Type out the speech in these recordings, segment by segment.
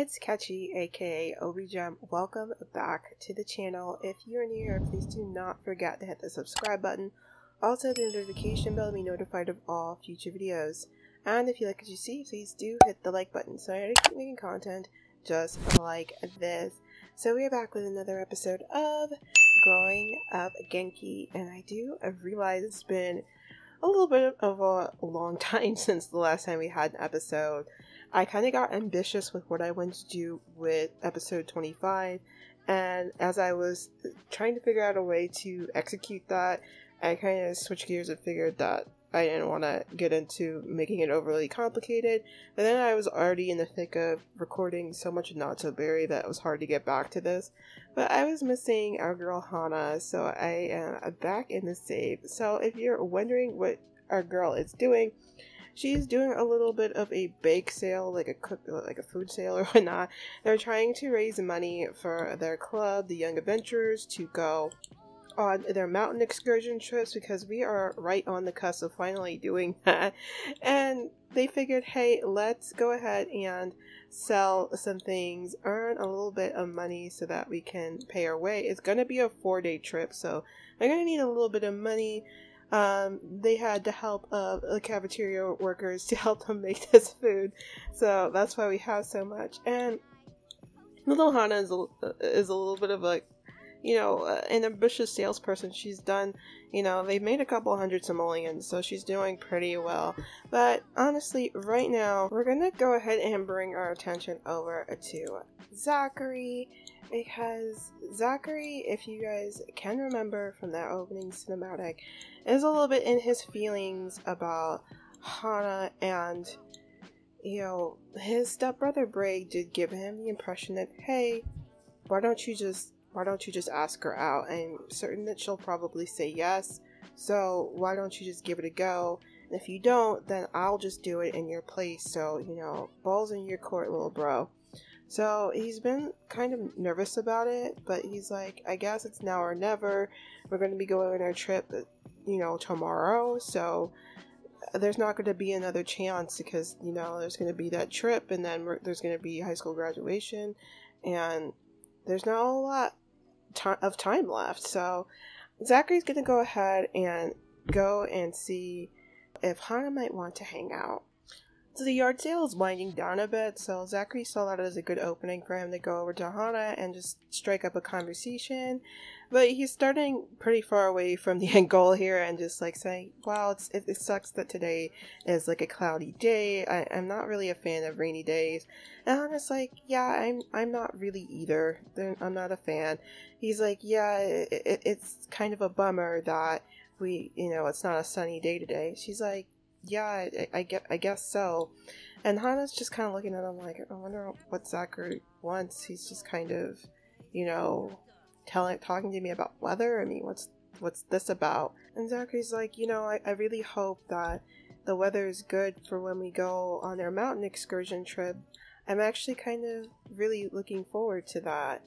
it's Kechi, aka OBiGem. Welcome back to the channel. If you're new here, please do not forget to hit the subscribe button. Also, the notification bell to be notified of all future videos. And if you like what you see, please do hit the like button so I keep making content just like this. So we are back with another episode of Growing Up Genki, and I realize it's been a little bit of a long time since the last time we had an episode. I kind of got ambitious with what I wanted to do with episode 25, and as I was trying to figure out a way to execute that, I kind of switched gears and figured that I didn't want to get into making it overly complicated, but then I was already in the thick of recording so much Not So Berry that it was hard to get back to this. But I was missing our girl Hana, so I am back in the save. So if you're wondering what our girl is doing, she's doing a little bit of a bake sale, like a food sale or whatnot. They're trying to raise money for their club, the Young Adventurers, to go on their mountain excursion trips, because we are right on the cusp of finally doing that. And they figured, hey, let's go ahead and sell some things, earn a little bit of money so that we can pay our way. It's going to be a 4-day trip, so they're going to need a little bit of money. They had the help of the cafeteria workers to help them make this food, so that's why we have so much. And little Hana is a little bit of a, an ambitious salesperson. She's done, they've made a couple hundred simoleons, so she's doing pretty well. But honestly, right now, we're gonna go ahead and bring our attention over to Zachary, because Zachary, if you guys can remember from that opening cinematic, is a little bit in his feelings about Hana, and, his stepbrother Bray did give him the impression that, hey, why don't you just ask her out? I'm certain that she'll probably say yes, so why don't you just give it a go? And if you don't, then I'll just do it in your place, so, balls in your court, little bro. So he's been kind of nervous about it, but he's like, I guess it's now or never. We're going to be going on our trip, tomorrow, so there's not going to be another chance, because, there's going to be that trip, and then there's going to be high school graduation, and there's not a lot of time left. So Zachary's going to go ahead and go and see if Hana might want to hang out. So the yard sale is winding down a bit, so Zachary saw that as a good opening for him to go over to Hana and just strike up a conversation. But he's starting pretty far away from the end goal here and just like saying, wow, it sucks that today is like a cloudy day. I'm not really a fan of rainy days. And Hana's like, yeah, I'm not really either. I'm not a fan. He's like, yeah, it's kind of a bummer that it's not a sunny day today. She's like, yeah, I guess so. And Hana's just kind of looking at him like, I wonder what Zachary wants. He's just kind of, talking to me about weather. I mean, what's this about? And Zachary's like, I really hope that the weather is good for when we go on our mountain excursion trip. I'm actually kind of really looking forward to that.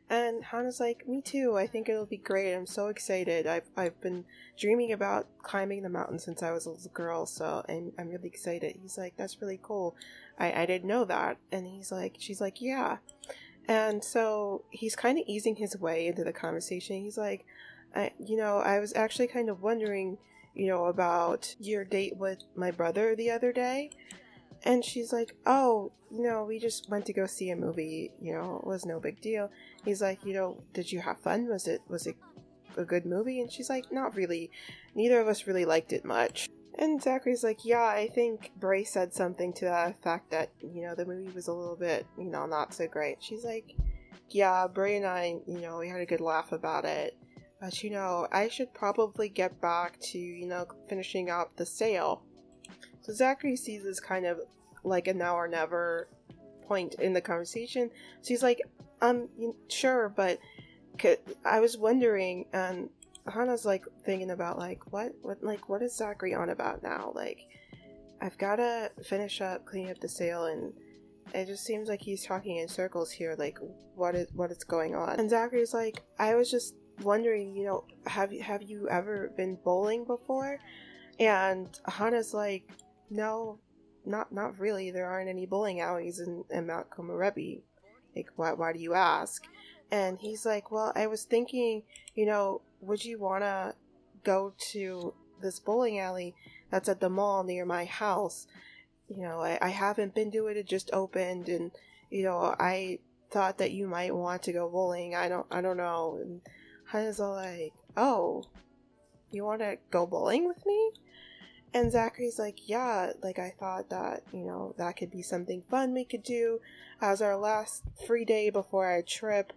And Hana's like, me too, I think it'll be great. I'm so excited. I've been dreaming about climbing the mountain since I was a little girl, so I'm really excited. He's like, that's really cool. I didn't know that. And she's like, yeah. And so he's kind of easing his way into the conversation. He's like, I was actually kind of wondering, about your date with my brother the other day. And she's like, oh, we just went to go see a movie, it was no big deal. He's like, did you have fun? Was it a good movie? And she's like, not really. Neither of us really liked it much. And Zachary's like, yeah, I think Bray said something to that effect that, the movie was a little bit, not so great. She's like, yeah, Bray and I, we had a good laugh about it. But, I should probably get back to, finishing up the sale. So Zachary sees this kind of like a now or never point in the conversation. So he's like, sure, but I was wondering, and Hana's like thinking about like, what is Zachary on about now? Like, I've got to finish up cleaning up the sale, and it just seems like he's talking in circles here. Like, what is going on? And Zachary's like, I was just wondering, have you ever been bowling before? And Hana's like, no, not really. There aren't any bowling alleys in Mount Komorebi. Like, why do you ask? And he's like, well, I was thinking, would you want to go to this bowling alley that's at the mall near my house? I haven't been to it. It just opened, and, I thought that you might want to go bowling. I don't know. And Hana's all like, oh, you want to go bowling with me? And Zachary's like, yeah, like I thought that, that could be something fun we could do as our last free day before our trip.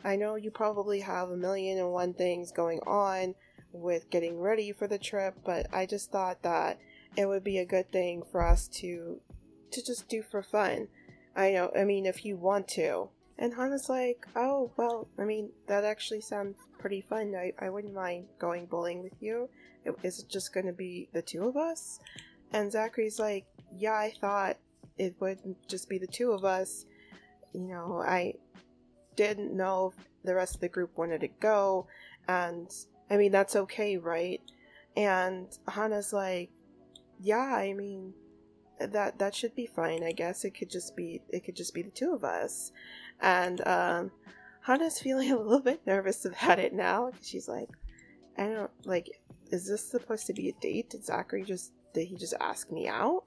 I know you probably have 1,000,001 things going on with getting ready for the trip, but I just thought that it would be a good thing for us to just do for fun. If you want to. And Hana's like, oh, well, that actually sounds pretty fun. I wouldn't mind going bowling with you. Is it just going to be the two of us? And Zachary's like, yeah, I thought it would just be the two of us. I didn't know if the rest of the group wanted to go. And, that's okay, right? And Hana's like, yeah, that should be fine. I guess it could just be the two of us. And Hana's feeling a little bit nervous about it now. She's like, is this supposed to be a date? Did he just ask me out?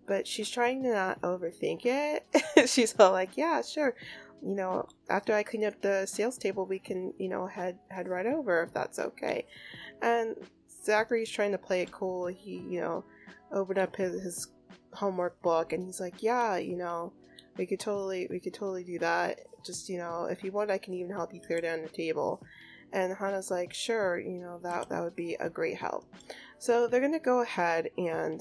But she's trying to not overthink it. She's all like, yeah, sure. After I clean up the sales table, we can, head right over if that's okay. And Zachary's trying to play it cool. He, opened up his homework book, and he's like, yeah, we could totally do that. Just, if you want, I can even help you clear down the table. And Hana's like, sure, that would be a great help. So they're gonna go ahead and,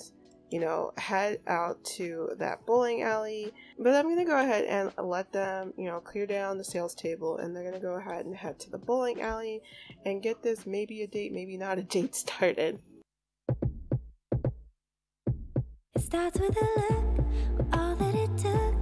head out to that bowling alley. But I'm gonna go ahead and let them, clear down the sales table, and they're gonna go ahead and head to the bowling alley and get this maybe a date, maybe not a date started. It starts with a look, all that it took.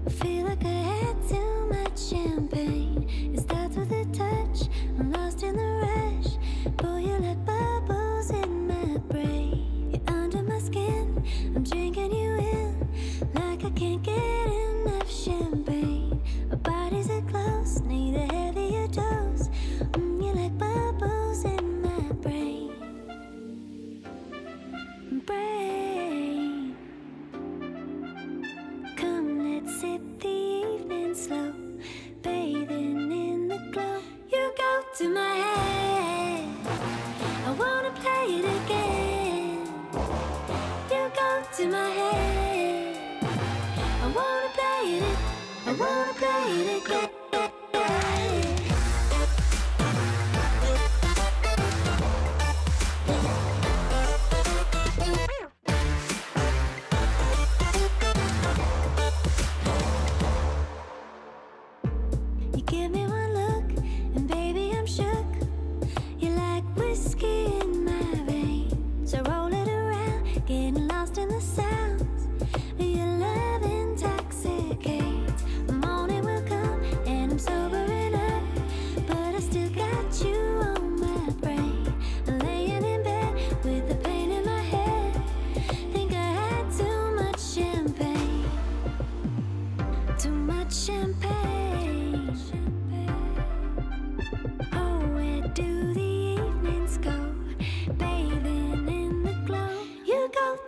I feel like I had too much champagne. It starts with a touch, I'm lost in the rush. Boy, you're like bubbles in my brain. You're under my skin, I'm drinking you in. Like I can't get enough champagne. Our bodies are close, need a heavier dose. You're like bubbles in my brain. Come, let's sip the evening slow, bathing in the glow. You go to my head, I wanna play it again. You go to my head, I wanna play it, I wanna play it again.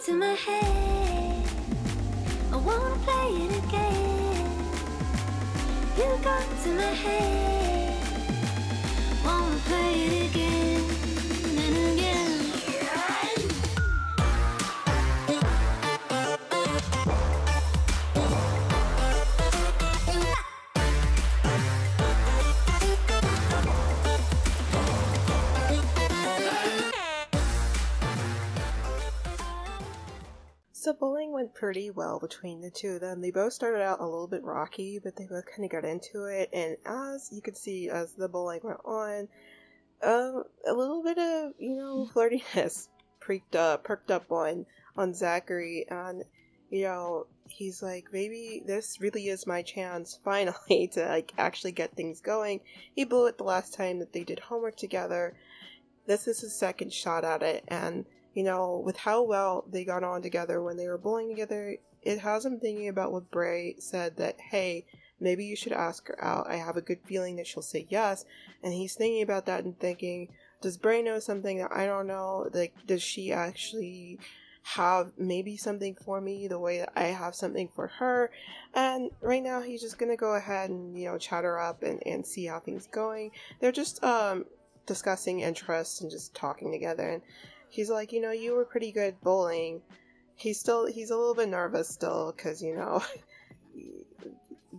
To my head, I wanna play it again. You go to my head, wanna play it again and again. So bowling went pretty well between the two of them. They both started out a little bit rocky, but they both kind of got into it. And as you could see, as the bowling went on, a little bit of, flirtiness perked up on Zachary. And, he's like, maybe this really is my chance finally to actually get things going. He blew it the last time that they did homework together. This is his second shot at it, and you know, with how well they got on together when they were bowling together, it has him thinking about what Bray said that, hey, maybe you should ask her out. I have a good feeling that she'll say yes. And he's thinking about that and thinking, does Bray know something that I don't know? Like, does she actually have maybe something for me the way that I have something for her? And right now he's just gonna go ahead and, you know, chat her up and see how things going. They're just discussing interests and just talking together, and he's like, you know, you were pretty good bowling. He's a little bit nervous still because, you know,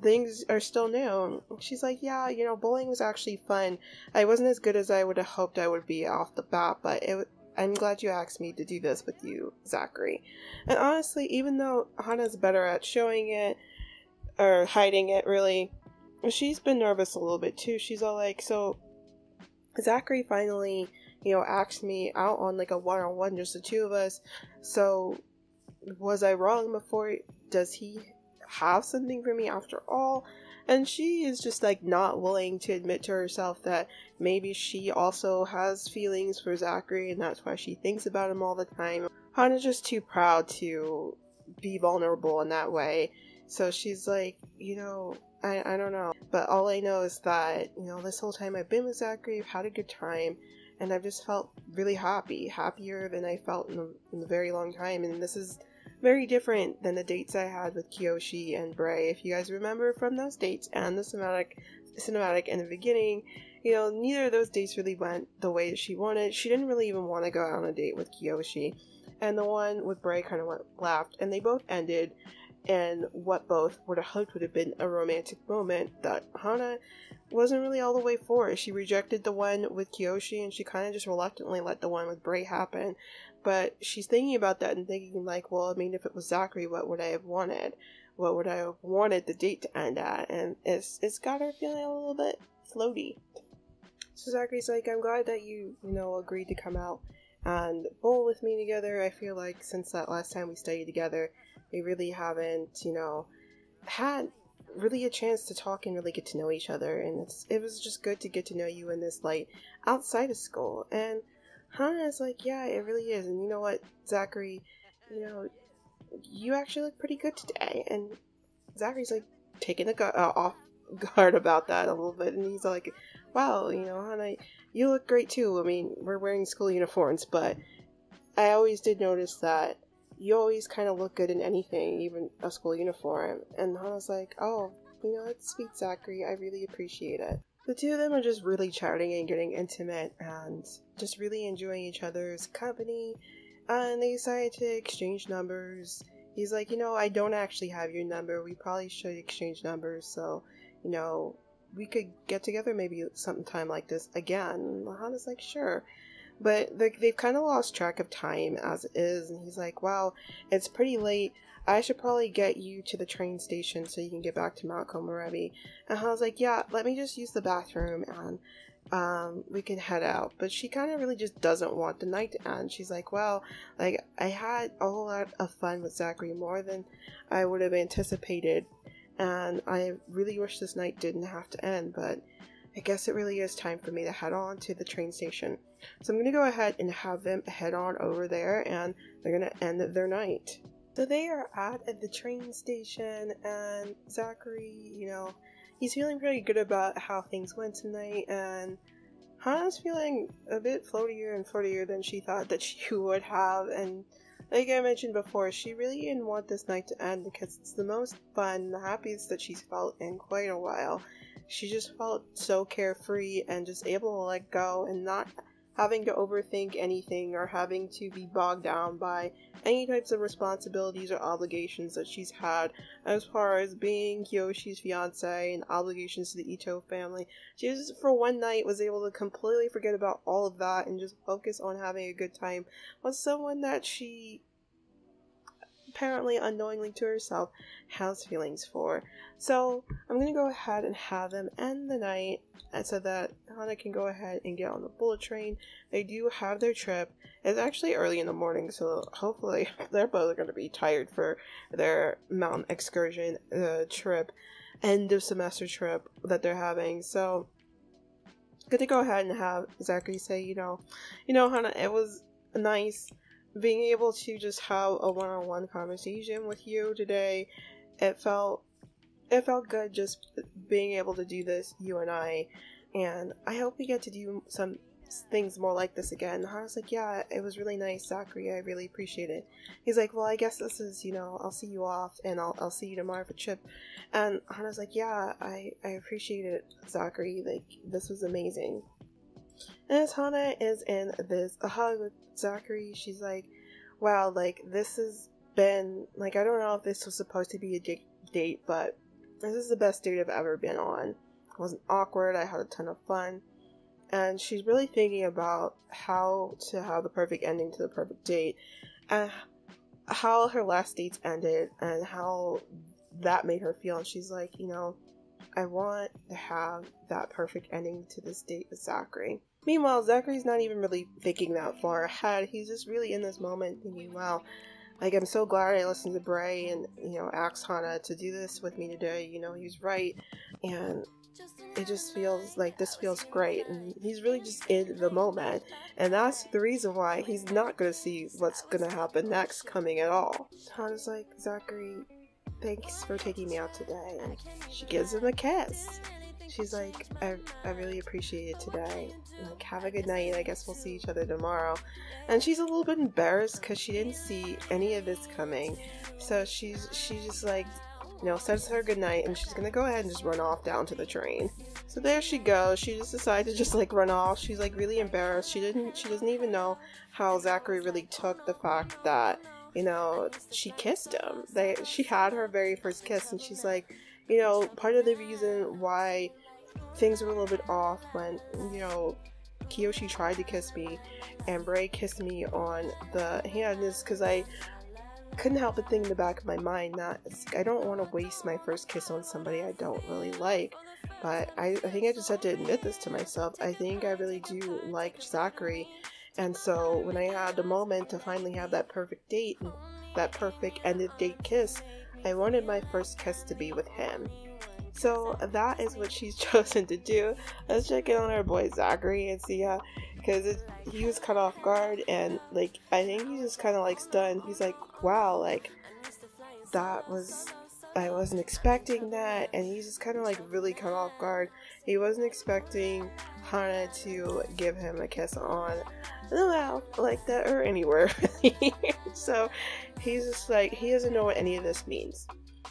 things are still new. She's like, yeah, you know, bowling was actually fun. I wasn't as good as I would have hoped I would be off the bat, but I'm glad you asked me to do this with you, Zachary. And honestly, even though Hana's better at showing it, or hiding it really, she's been nervous a little bit too. She's all like, so Zachary finally, you know, asked me out on like a one-on-one, just the two of us. So was I wrong before? Does he have something for me after all? And she is just like not willing to admit to herself that maybe she also has feelings for Zachary, and that's why she thinks about him all the time. Hana's just too proud to be vulnerable in that way. So she's like, you know, I don't know. But all I know is that, you know, this whole time I've been with Zachary, I've had a good time, and I've just felt really happy. Happier than I felt in a very long time. And this is very different than the dates I had with Kiyoshi and Bray. If you guys remember from those dates and the cinematic in the beginning, you know, neither of those dates really went the way she wanted. She didn't really even want to go out on a date with Kiyoshi. And the one with Bray kind of went left, and they both ended in what both would have hoped would have been a romantic moment that Hana wasn't really all the way for. She rejected the one with Kiyoshi, and she kind of just reluctantly let the one with Bray happen. But she's thinking about that and thinking like, well, I mean, if it was Zachary, what would I have wanted? What would I have wanted the date to end at? And it's got her feeling a little bit floaty. So Zachary's like, I'm glad that you know, agreed to come out and bowl with me together. I feel like since that last time we studied together, we really haven't, you know, had really a chance to talk and really get to know each other. And it was just good to get to know you in this light outside of school. And Hana's like, yeah, it really is. And you know what, Zachary, you know, you actually look pretty good today. And Zachary's like taking off guard about that a little bit. And he's like, wow, you know, Hana, you look great too. I mean, we're wearing school uniforms, but I always did notice that you always kind of look good in anything, even a school uniform. And Hana's like, oh, you know, that's sweet, Zachary. I really appreciate it. The two of them are just really chatting and getting intimate and just really enjoying each other's company. And they decided to exchange numbers. He's like, you know, I don't actually have your number. We probably should exchange numbers. So, you know, we could get together maybe sometime like this again. Hana's like, sure. But they've kind of lost track of time as it is. And he's like, wow, it's pretty late. I should probably get you to the train station so you can get back to Mount Komorebi. And I was like, yeah, let me just use the bathroom and we can head out. But she kind of really just doesn't want the night to end. She's like, well, like, I had a whole lot of fun with Zachary, more than I would have anticipated. And I really wish this night didn't have to end, but I guess it really is time for me to head on to the train station. So I'm going to go ahead and have them head on over there, and they're going to end their night. So they are at the train station, and Zachary, you know, he's feeling pretty good about how things went tonight, and Hana's feeling a bit floatier and floatier than she thought that she would have. And like I mentioned before, she really didn't want this night to end because it's the most fun, the happiest that she's felt in quite a while. She just felt so carefree and just able to let go and not having to overthink anything or having to be bogged down by any types of responsibilities or obligations that she's had as far as being Kiyoshi's fiance and obligations to the Ito family. She just, for one night, was able to completely forget about all of that and just focus on having a good time with someone that she apparently unknowingly to herself has feelings for. So I'm gonna go ahead and have them end the night so that Hana can go ahead and get on the bullet train. They do have their trip. It's actually early in the morning, so hopefully they're both going to be tired for their mountain excursion trip, end of semester trip that they're having. So good to go ahead and have Zachary say, you know, Hana, it was nice being able to just have a one-on-one conversation with you today, it felt good just being able to do this, you and I hope we get to do some things more like this again. I was like, yeah, it was really nice, Zachary, I really appreciate it. He's like, well, I guess this is, I'll see you off, and I'll see you tomorrow for trip. And Hana's like, yeah, I appreciate it, Zachary, like, this was amazing. And as Hana is in this hug with Zachary, she's like, wow, like, this has been, like, I don't know if this was supposed to be a date, but this is the best date I've ever been on. It wasn't awkward, I had a ton of fun. And she's really thinking about how to have the perfect ending to the perfect date, and how her last dates ended, and how that made her feel. And she's like, I want to have that perfect ending to this date with Zachary. Meanwhile, Zachary's not even really thinking that far ahead. He's just really in this moment thinking, wow, like, I'm so glad I listened to Bray and, asked Hana to do this with me today. He was right. And it just feels like this feels great. And he's really just in the moment. And that's the reason why he's not going to see what's going to happen next coming at all. Hana's like, Zachary, thanks for taking me out today. And she gives him a kiss. She's like, I really appreciate it today. Like, have a good night. I guess we'll see each other tomorrow. And she's a little bit embarrassed because she didn't see any of this coming. So she just like, says her good night, and she's gonna go ahead and just run off down to the train. So there she goes. She just decided to just like run off. She's like really embarrassed. She doesn't even know how Zachary really took the fact that, she kissed him. She had her very first kiss, and she's like, part of the reason why things were a little bit off when, Kiyoshi tried to kiss me and Bray kissed me on the hand is because I couldn't help but think in the back of my mind that I don't want to waste my first kiss on somebody I don't really like. But I think I just had to admit this to myself. I think I really do like Zachary. And so when I had the moment to finally have that perfect date, that perfect end of date kiss, I wanted my first kiss to be with him. So that is what she's chosen to do. Let's check in on our boy Zachary and see how, because he was caught off guard, and like I think he's just kind of like stunned. He's like, wow, like I wasn't expecting that, and he's just kind of like really caught off guard. He wasn't expecting Hana to give him a kiss on the mouth like that or anywhere. So he's just like, he doesn't know what any of this means.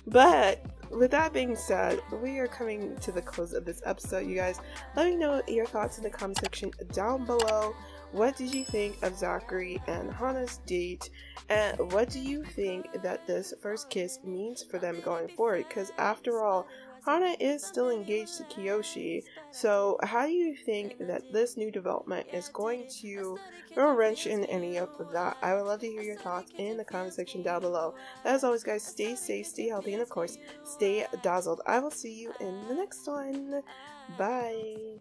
But with that being said, we are coming to the close of this episode, you guys. Let me know your thoughts in the comment section down below. What did you think of Zachary and Hana's date? And what do you think that this first kiss means for them going forward? Because after all, Hana is still engaged to Kiyoshi. So how do you think that this new development is going to throw a wrench in any of that? I would love to hear your thoughts in the comment section down below. As always, guys, stay safe, stay healthy, and of course, stay dazzled. I will see you in the next one. Bye.